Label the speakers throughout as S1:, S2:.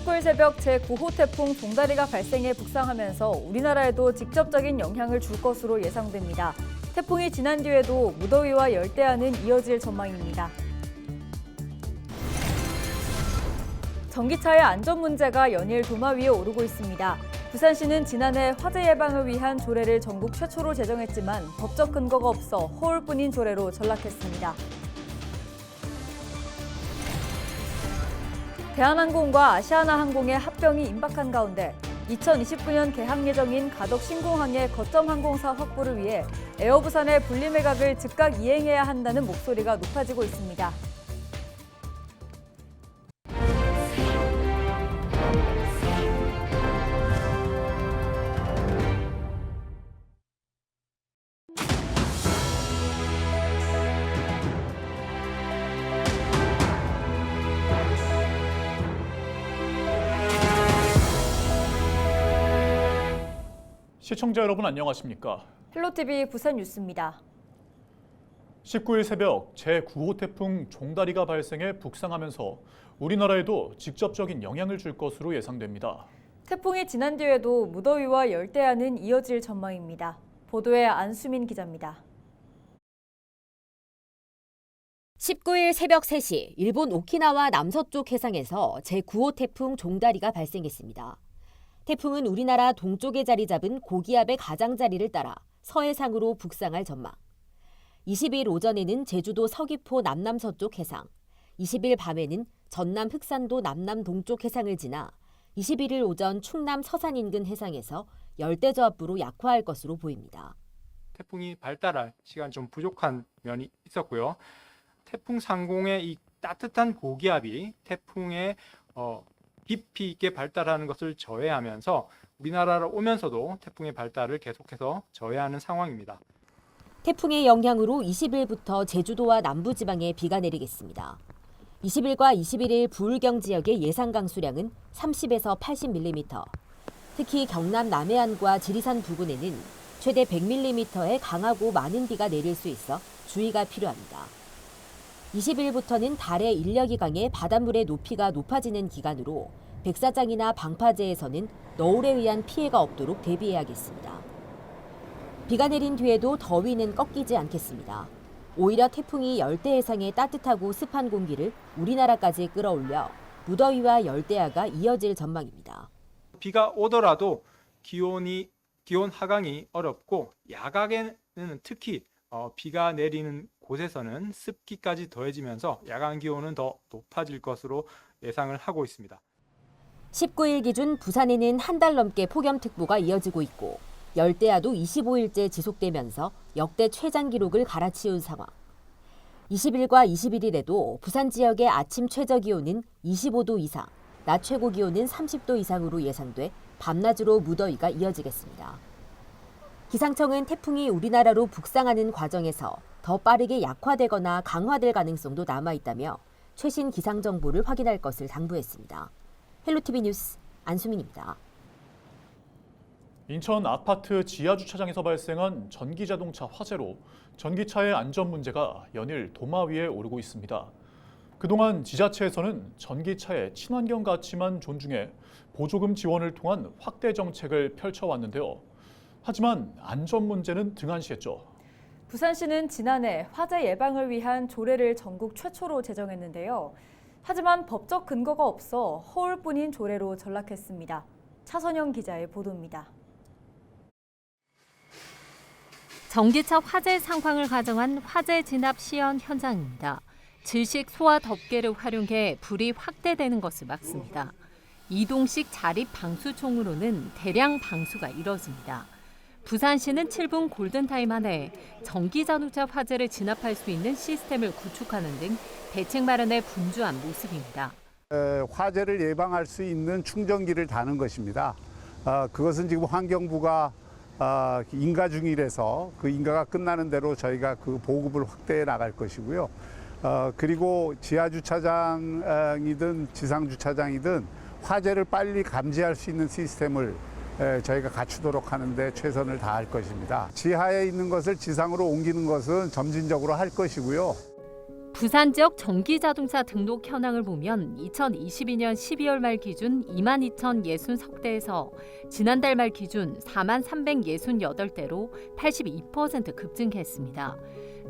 S1: 19일 새벽 제9호 태풍 종다리가 발생해 북상하면서 우리나라에도 직접적인 영향을 줄 것으로 예상됩니다. 태풍이 지난 뒤에도 무더위와 열대야는 이어질 전망입니다. 전기차의 안전 문제가 연일 도마 위에 오르고 있습니다. 부산시는 지난해 화재 예방을 위한 조례를 전국 최초로 제정했지만 법적 근거가 없어 허울뿐인 조례로 전락했습니다. 대한항공과 아시아나항공의 합병이 임박한 가운데 2029년 개항 예정인 가덕 신공항의 거점 항공사 확보를 위해 에어부산의 분리매각을 즉각 이행해야 한다는 목소리가 높아지고 있습니다.
S2: 시청자 여러분 안녕하십니까?
S1: 헬로티비 부산 뉴스입니다.
S2: 19일 새벽 제9호 태풍 종다리가 발생해 북상하면서 우리나라에도 직접적인 영향을 줄 것으로 예상됩니다.
S1: 태풍이 지난 뒤에도 무더위와 열대야는 이어질 전망입니다. 보도에 안수민 기자입니다.
S3: 19일 새벽 3시 일본 오키나와 남서쪽 해상에서 제9호 태풍 종다리가 발생했습니다. 태풍은 우리나라 동쪽에 자리 잡은 고기압의 가장자리를 따라 서해상으로 북상할 전망. 20일 오전에는 제주도 서귀포 남남서쪽 해상, 20일 밤에는 전남 흑산도 남남동쪽 해상을 지나 21일 오전 충남 서산 인근 해상에서 열대저압부로 약화할 것으로 보입니다.
S4: 태풍이 발달할 시간 좀 부족한 면이 있었고요. 태풍 상공의 이 따뜻한 고기압이 태풍의 깊이 있게 발달하는 것을 저해하면서 우리나라로 오면서도 태풍의 발달을 계속해서 저해하는 상황입니다.
S3: 태풍의 영향으로 20일부터 제주도와 남부지방에 비가 내리겠습니다. 20일과 21일 부울경 지역의 예상 강수량은 30에서 80mm, 특히 경남 남해안과 지리산 부근에는 최대 100mm의 강하고 많은 비가 내릴 수 있어 주의가 필요합니다. 20일부터는 달의 인력이 강해 바닷물의 높이가 높아지는 기간으로 백사장이나 방파제에서는 너울에 의한 피해가 없도록 대비해야겠습니다. 비가 내린 뒤에도 더위는 꺾이지 않겠습니다. 오히려 태풍이 열대 해상의 따뜻하고 습한 공기를 우리나라까지 끌어올려 무더위와 열대야가 이어질 전망입니다.
S4: 비가 오더라도 기온 하강이 어렵고 야간에는 특히 비가 내리는 곳에서는 습기까지 더해지면서 야간 기온은 더 높아질 것으로 예상을 하고 있습니다.
S3: 19일 기준 부산에는 한 달 넘게 폭염특보가 이어지고 있고 열대야도 25일째 지속되면서 역대 최장 기록을 갈아치운 상황. 20일과 21일에도 부산 지역의 아침 최저 기온은 25도 이상, 낮 최고 기온은 30도 이상으로 예상돼 밤낮으로 무더위가 이어지겠습니다. 기상청은 태풍이 우리나라로 북상하는 과정에서 더 빠르게 약화되거나 강화될 가능성도 남아있다며 최신 기상 정보를 확인할 것을 당부했습니다. 헬로티비 뉴스 안수민입니다.
S2: 인천 아파트 지하주차장에서 발생한 전기자동차 화재로 전기차의 안전 문제가 연일 도마 위에 오르고 있습니다. 그동안 지자체에서는 전기차의 친환경 가치만 존중해 보조금 지원을 통한 확대 정책을 펼쳐왔는데요. 하지만 안전 문제는 등한시했죠.
S1: 부산시는 지난해 화재 예방을 위한 조례를 전국 최초로 제정했는데요. 하지만 법적 근거가 없어 허울뿐인 조례로 전락했습니다. 차선영 기자의 보도입니다.
S5: 전기차 화재 상황을 가정한 화재 진압 시연 현장입니다. 질식 소화 덮개를 활용해 불이 확대되는 것을 막습니다. 이동식 자립 방수총으로는 대량 방수가 이뤄집니다. 부산시는 7분 골든타임 안에 전기자동차 화재를 진압할 수 있는 시스템을 구축하는 등 대책 마련에 분주한 모습입니다.
S6: 화재를 예방할 수 있는 충전기를 다는 것입니다. 그것은 지금 환경부가 인가 중이라서 그 인가가 끝나는 대로 저희가 그 보급을 확대해 나갈 것이고요. 그리고 지하주차장이든 지상주차장이든 화재를 빨리 감지할 수 있는 시스템을 저희가 갖추도록 하는데 최선을 다할 것입니다. 지하에 있는 것을 지상으로 옮기는 것은 점진적으로 할 것이고요.
S5: 부산 지역 전기자동차 등록 현황을 보면 2022년 12월 말 기준 22,063대에서 지난달 말 기준 43,368대로 82% 급증했습니다.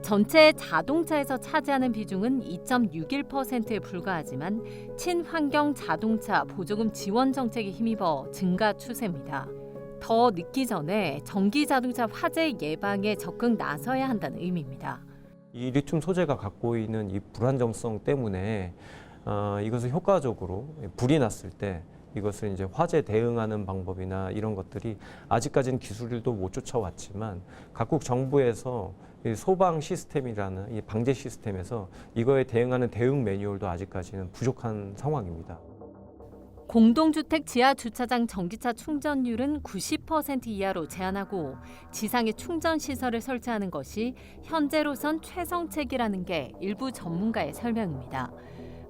S5: 전체 자동차에서 차지하는 비중은 2.61%에 불과하지만 친환경 자동차 보조금 지원 정책에 힘입어 증가 추세입니다. 더 늦기 전에 전기자동차 화재 예방에 적극 나서야 한다는 의미입니다.
S7: 이 리튬 소재가 갖고 있는 이 불안정성 때문에 이것을 효과적으로 불이 났을 때 이것을 이제 화재 대응하는 방법이나 이런 것들이 아직까지는 기술도 못 쫓아왔지만 각국 정부에서 이 소방 시스템이라는 이 방제 시스템에서 이거에 대응하는 대응 매뉴얼도 아직까지는 부족한 상황입니다.
S5: 공동주택 지하 주차장 전기차 충전율은 90% 이하로 제한하고 지상에 충전 시설을 설치하는 것이 현재로선 최성책이라는 게 일부 전문가의 설명입니다.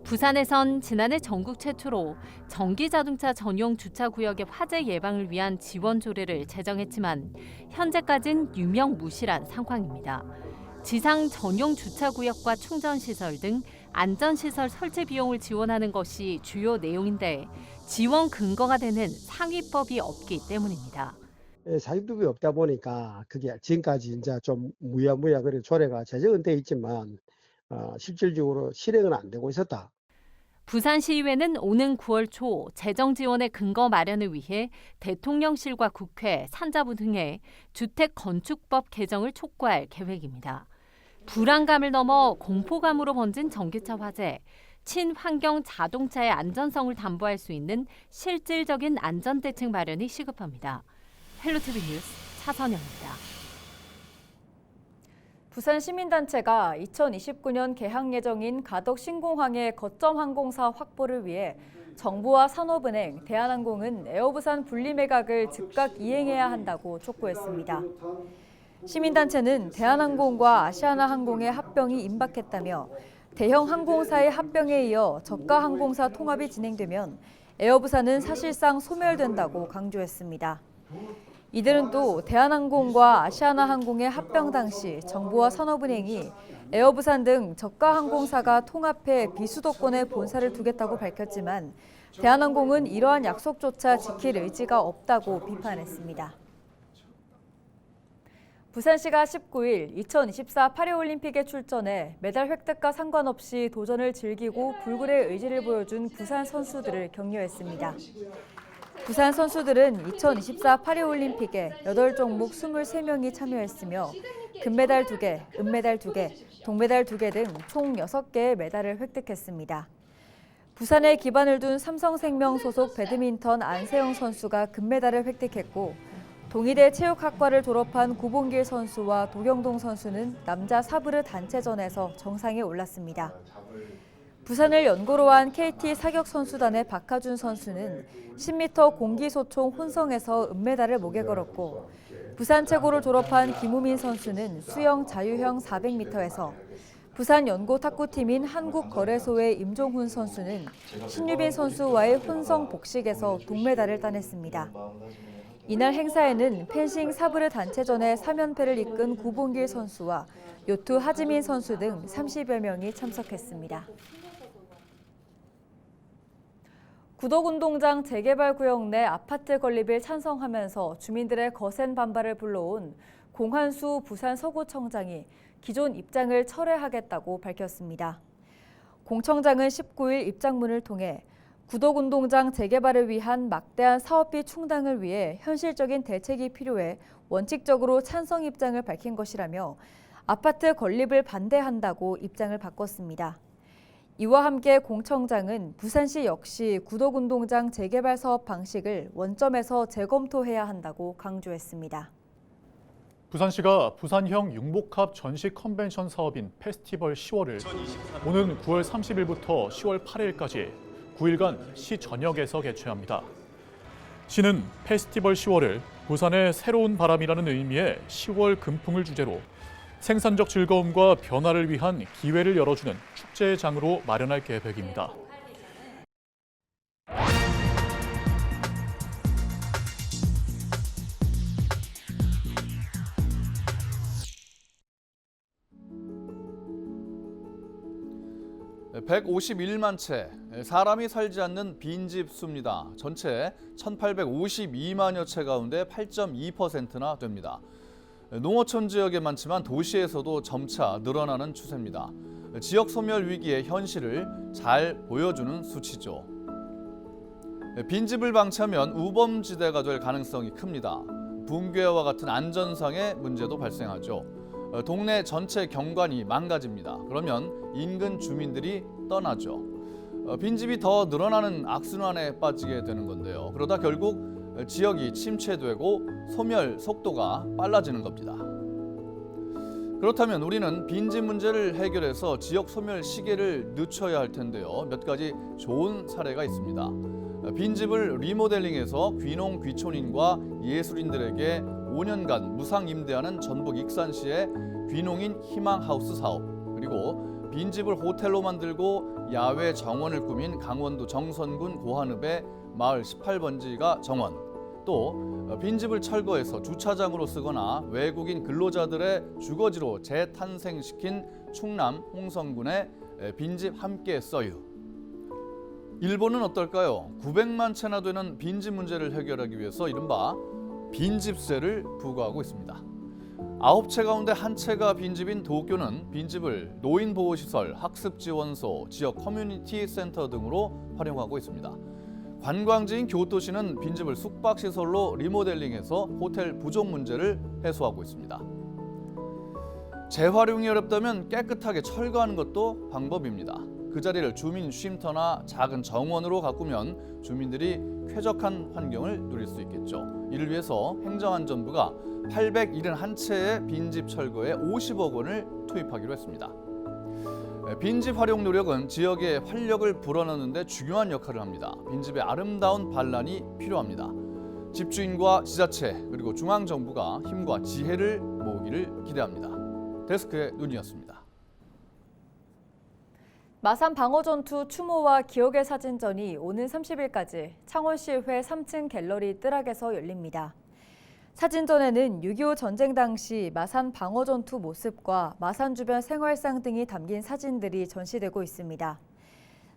S5: 부산에선 지난해 전국 최초로 전기자동차 전용 주차구역의 화재 예방을 위한 지원 조례를 제정했지만 현재까지는 유명무실한 상황입니다. 지상 전용 주차구역과 충전시설 등 안전시설 설치 비용을 지원하는 것이 주요 내용인데 지원 근거가 되는 상위법이 없기 때문입니다.
S8: 사립법이 없다 보니까 그게 지금까지 이제 좀 무야무야 그런 조례가 제정은 돼 있지만 실질적으로 실행은 안 되고 있었다.
S5: 부산시의회는 오는 9월 초 재정 지원의 근거 마련을 위해 대통령실과 국회, 산자부 등에 주택건축법 개정을 촉구할 계획입니다. 불안감을 넘어 공포감으로 번진 전기차 화재, 친환경 자동차의 안전성을 담보할 수 있는 실질적인 안전대책 마련이 시급합니다. 헬로티비 뉴스 차선영입니다.
S1: 부산 시민단체가 2029년 개항 예정인 가덕 신공항의 거점 항공사 확보를 위해 정부와 산업은행, 대한항공은 에어부산 분리매각을 즉각 이행해야 한다고 촉구했습니다. 시민단체는 대한항공과 아시아나항공의 합병이 임박했다며 대형 항공사의 합병에 이어 저가 항공사 통합이 진행되면 에어부산은 사실상 소멸된다고 강조했습니다. 이들은 또 대한항공과 아시아나항공의 합병 당시 정부와 산업은행이 에어부산 등 저가 항공사가 통합해 비수도권에 본사를 두겠다고 밝혔지만 대한항공은 이러한 약속조차 지킬 의지가 없다고 비판했습니다. 부산시가 19일 2024 파리올림픽에 출전해 메달 획득과 상관없이 도전을 즐기고 불굴의 의지를 보여준 부산 선수들을 격려했습니다. 부산 선수들은 2024 파리올림픽에 8종목 23명이 참여했으며 금메달 2개, 은메달 2개, 동메달 2개 등 총 6개의 메달을 획득했습니다. 부산에 기반을 둔 삼성생명 소속 배드민턴 안세영 선수가 금메달을 획득했고 동의대 체육학과를 졸업한 구봉길 선수와 도경동 선수는 남자 사브르 단체전에서 정상에 올랐습니다. 부산을 연고로 한 KT 사격 선수단의 박하준 선수는 10m 공기소총 혼성에서 은메달을 목에 걸었고 부산 최고를 졸업한 김우민 선수는 수영 자유형 400m에서 부산 연고 탁구팀인 한국거래소의 임종훈 선수는 신유빈 선수와의 혼성 복식에서 동메달을 따냈습니다. 이날 행사에는 펜싱 사브르 단체전의 3연패를 이끈 구봉길 선수와 요투 하지민 선수 등 30여 명이 참석했습니다. 구덕운동장 재개발 구역 내 아파트 건립을 찬성하면서 주민들의 거센 반발을 불러온 공한수 부산 서구청장이 기존 입장을 철회하겠다고 밝혔습니다. 공청장은 19일 입장문을 통해 구덕운동장 재개발을 위한 막대한 사업비 충당을 위해 현실적인 대책이 필요해 원칙적으로 찬성 입장을 밝힌 것이라며 아파트 건립을 반대한다고 입장을 바꿨습니다. 이와 함께 공청장은 부산시 역시 구덕운동장 재개발 사업 방식을 원점에서 재검토해야 한다고 강조했습니다.
S2: 부산시가 부산형 융복합 전시 컨벤션 사업인 페스티벌 10월을 오는 9월 30일부터 10월 8일까지 9일간 시 전역에서 개최합니다. 시는 페스티벌 10월을 부산의 새로운 바람이라는 의미의 10월 금풍을 주제로 생산적 즐거움과 변화를 위한 기회를 열어주는 축제의 장으로 마련할 계획입니다.
S9: 151만 채, 사람이 살지 않는 빈집 수입니다. 전체 1,852만여 채 가운데 8.2%나 됩니다. 농어촌 지역에 많지만 도시에서도 점차 늘어나는 추세입니다. 지역 소멸 위기의 현실을 잘 보여주는 수치죠. 빈집을 방치하면 우범지대가 될 가능성이 큽니다. 붕괴와 같은 안전상의 문제도 발생하죠. 동네 전체 경관이 망가집니다. 그러면 인근 주민들이 떠나죠. 빈집이 더 늘어나는 악순환에 빠지게 되는 건데요. 그러다 결국 지역이 침체되고 소멸 속도가 빨라지는 겁니다. 그렇다면 우리는 빈집 문제를 해결해서 지역 소멸 시기를 늦춰야 할 텐데요. 몇 가지 좋은 사례가 있습니다. 빈집을 리모델링해서 귀농 귀촌인과 예술인들에게 5년간 무상 임대하는 전북 익산시의 귀농인 희망하우스 사업, 그리고 빈집을 호텔로 만들고 야외 정원을 꾸민 강원도 정선군 고한읍의 마을 18번지가 정원, 또 빈집을 철거해서 주차장으로 쓰거나 외국인 근로자들의 주거지로 재탄생시킨 충남 홍성군의 빈집 함께 써유. 일본은 어떨까요? 900만 채나 되는 빈집 문제를 해결하기 위해서 이른바 빈집세를 부과하고 있습니다. 9채 가운데 1채가 빈집인 도쿄는 빈집을 노인보호시설, 학습지원소, 지역 커뮤니티 센터 등으로 활용하고 있습니다. 관광지인 교토시는 빈집을 숙박시설로 리모델링해서 호텔 부족 문제를 해소하고 있습니다. 재활용이 어렵다면 깨끗하게 철거하는 것도 방법입니다. 그 자리를 주민 쉼터나 작은 정원으로 가꾸면 주민들이 쾌적한 환경을 누릴 수 있겠죠. 이를 위해서 행정안전부가 871채의 빈집 철거에 50억 원을 투입하기로 했습니다. 빈집 활용 노력은 지역의 활력을 불어넣는 데 중요한 역할을 합니다. 빈집의 아름다운 반란이 필요합니다. 집주인과 지자체 그리고 중앙정부가 힘과 지혜를 모으기를 기대합니다. 데스크의 눈이었습니다.
S1: 마산 방어전투 추모와 기억의 사진전이 오는 30일까지 창원시회 3층 갤러리 뜰악에서 열립니다. 사진전에는 6.25 전쟁 당시 마산 방어전투 모습과 마산 주변 생활상 등이 담긴 사진들이 전시되고 있습니다.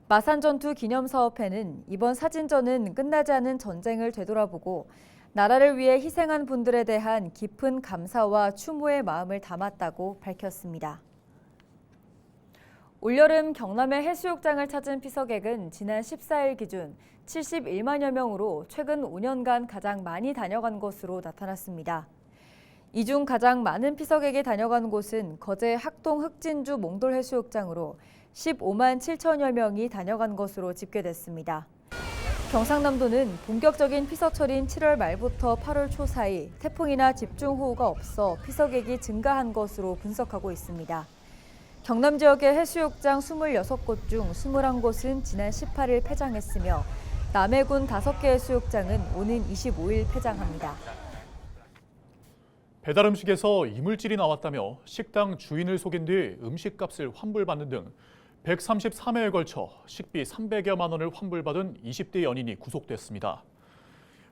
S1: 마산전투 기념사업회는 이번 사진전은 끝나지 않은 전쟁을 되돌아보고 나라를 위해 희생한 분들에 대한 깊은 감사와 추모의 마음을 담았다고 밝혔습니다. 올여름 경남의 해수욕장을 찾은 피서객은 지난 14일 기준 71만여 명으로 최근 5년간 가장 많이 다녀간 것으로 나타났습니다. 이 중 가장 많은 피서객이 다녀간 곳은 거제 학동 흑진주 몽돌 해수욕장으로 15만 7천여 명이 다녀간 것으로 집계됐습니다. 경상남도는 본격적인 피서철인 7월 말부터 8월 초 사이 태풍이나 집중호우가 없어 피서객이 증가한 것으로 분석하고 있습니다. 경남 지역의 해수욕장 26곳 중 21곳은 지난 18일 폐장했으며 남해군 5개 해수욕장은 오는 25일 폐장합니다.
S2: 배달 음식에서 이물질이 나왔다며 식당 주인을 속인 뒤 음식값을 환불받는 등 133회에 걸쳐 식비 300여만 원을 환불받은 20대 연인이 구속됐습니다.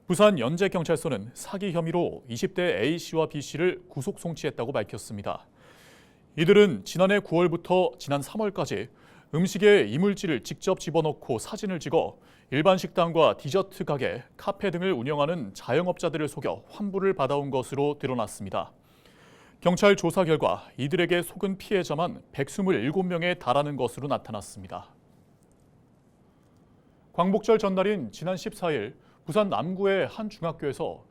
S2: 부산 연제경찰서는 사기 혐의로 20대 A씨와 B씨를 구속 송치했다고 밝혔습니다. 이들은 지난해 9월부터 지난 3월까지 음식에 이물질을 직접 집어넣고 사진을 찍어 일반 식당과 디저트 가게, 카페 등을 운영하는 자영업자들을 속여 환불을 받아온 것으로 드러났습니다. 경찰 조사 결과 이들에게 속은 피해자만 127명에 달하는 것으로 나타났습니다. 광복절 전날인 지난 14일 부산 남구의 한 중학교에서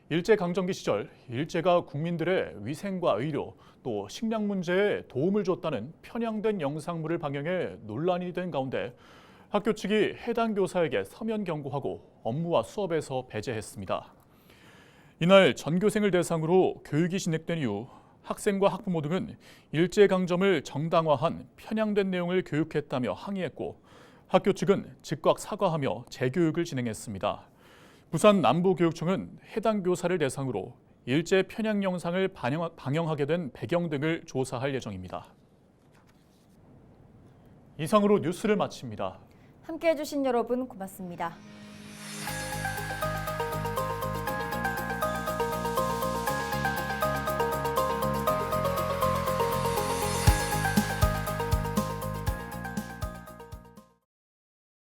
S2: 일제강점기 시절 일제가 국민들의 위생과 의료 또 식량 문제에 도움을 줬다는 편향된 영상물을 방영해 논란이 된 가운데 학교 측이 해당 교사에게 서면 경고하고 업무와 수업에서 배제했습니다. 이날 전교생을 대상으로 교육이 진행된 이후 학생과 학부모 등은 일제강점을 정당화한 편향된 내용을 교육했다며 항의했고 학교 측은 즉각 사과하며 재교육을 진행했습니다. 부산 남부교육청은 해당 교사를 대상으로 일제 편향 영상을 방영하게 된 배경 등을 조사할 예정입니다. 이상으로 뉴스를 마칩니다.
S1: 함께해 주신 여러분 고맙습니다.